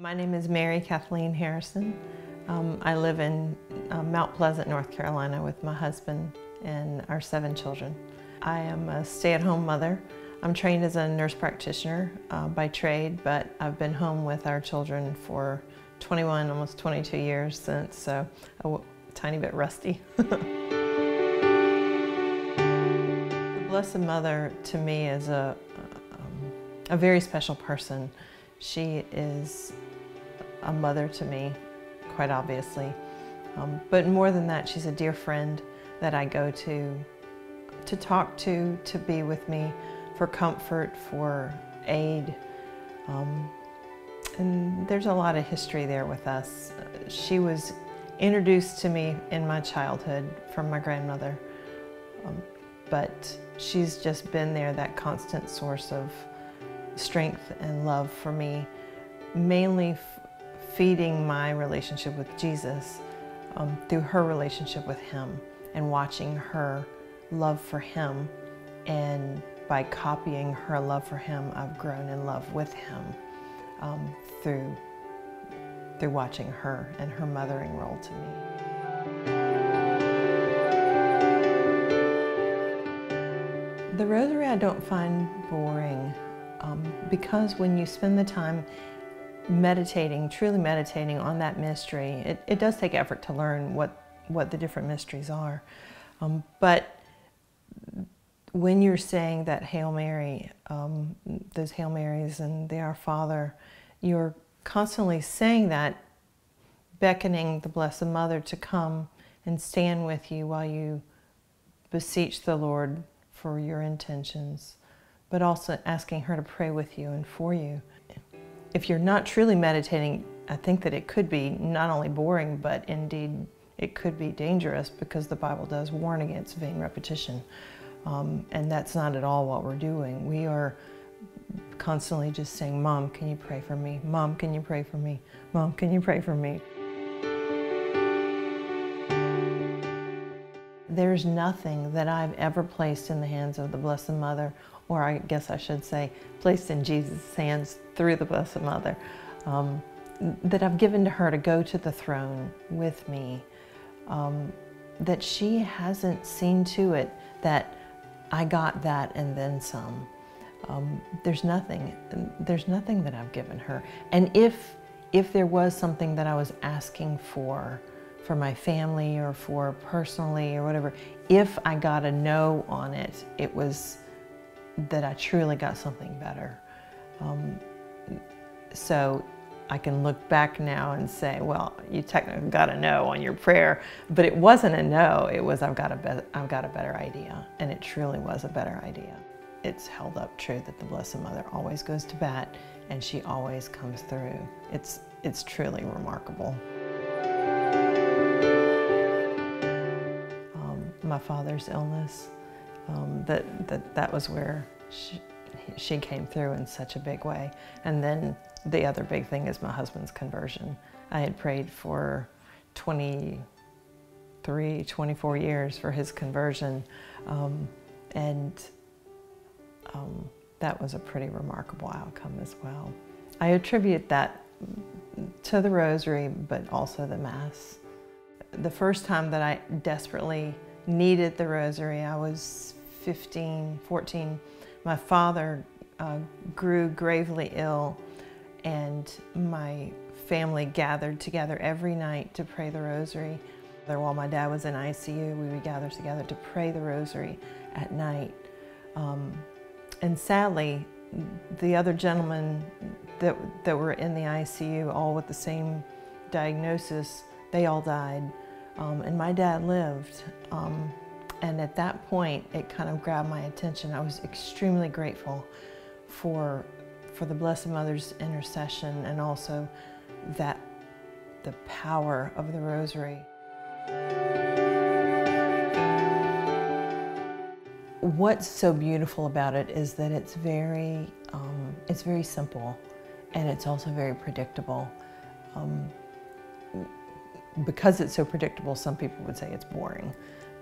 My name is Kathleen Harrison. I live in Mount Pleasant, North Carolina with my husband and our 7 children. I am a stay-at-home mother. I'm trained as a nurse practitioner by trade, but I've been home with our children for 21, almost 22 years since, so a tiny bit rusty. The Blessed Mother to me is a very special person. She is a mother to me, quite obviously. But more than that, she's a dear friend that I go to talk to be with me, for comfort, for aid. And there's a lot of history there with us. She was introduced to me in my childhood from my grandmother, but she's just been there, that constant source of strength and love for me, mainly feeding my relationship with Jesus through her relationship with Him and watching her love for Him. And by copying her love for Him, I've grown in love with Him through watching her and her mothering role to me. The Rosary I don't find boring because when you spend the time meditating, truly meditating on that mystery, it does take effort to learn what the different mysteries are. But when you're saying that Hail Mary, those Hail Marys and the Our Father, you're constantly saying that, beckoning the Blessed Mother to come and stand with you while you beseech the Lord for your intentions, but also asking her to pray with you and for you. If you're not truly meditating, I think that it could be not only boring, but indeed it could be dangerous, because the Bible does warn against vain repetition. And that's not at all what we're doing. We are constantly just saying, Mom, can you pray for me? Mom, can you pray for me? Mom, can you pray for me? There's nothing that I've ever placed in the hands of the Blessed Mother, or I guess I should say, placed in Jesus' hands through the Blessed Mother, that I've given to her to go to the throne with me, that she hasn't seen to it that I got that and then some. There's nothing that I've given her. And if there was something that I was asking for my family or for personally or whatever, if I got a no on it, it was that I truly got something better. So I can look back now and say, well, you technically got a no on your prayer, but it wasn't a no, it was I've got a better idea, and it truly was a better idea. It's held up true that the Blessed Mother always goes to bat, and she always comes through. It's truly remarkable. My father's illness, that was where she came through in such a big way. And then the other big thing is my husband's conversion. I had prayed for 23, 24 years for his conversion, that was a pretty remarkable outcome as well. I attribute that to the Rosary, but also the Mass. The first time that I desperately needed the Rosary, I was 15, 14. My father grew gravely ill, and my family gathered together every night to pray the Rosary. While my dad was in ICU, we would gather together to pray the Rosary at night. And sadly, the other gentlemen that were in the ICU, all with the same diagnosis, they all died. And my dad lived. And at that point, it kind of grabbed my attention. I was extremely grateful for the Blessed Mother's intercession, and also the power of the Rosary. What's so beautiful about it is that it's very simple, and it's also very predictable. Because it's so predictable, some people would say it's boring.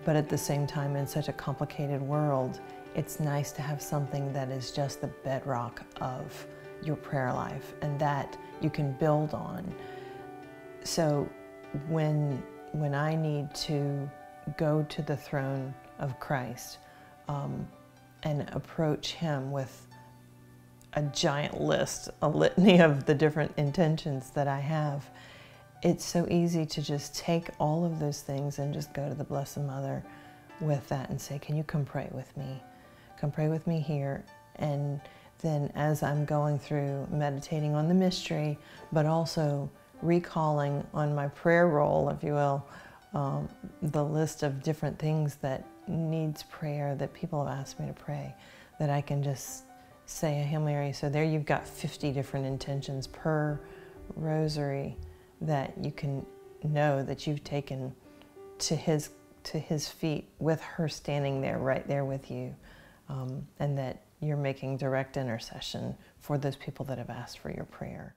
But at the same time, in such a complicated world, it's nice to have something that is just the bedrock of your prayer life and that you can build on. So when I need to go to the throne of Christ and approach Him with a giant list, a litany of the different intentions that I have, it's so easy to just take all of those things and just go to the Blessed Mother with that and say, can you come pray with me? Come pray with me here. And then as I'm going through meditating on the mystery, but also recalling on my prayer roll, if you will, the list of different things that needs prayer that people have asked me to pray, that I can just say a Hail Mary. So there you've got 50 different intentions per rosary that you can know that you've taken to his feet with her standing there, right there with you, and that you're making direct intercession for those people that have asked for your prayer.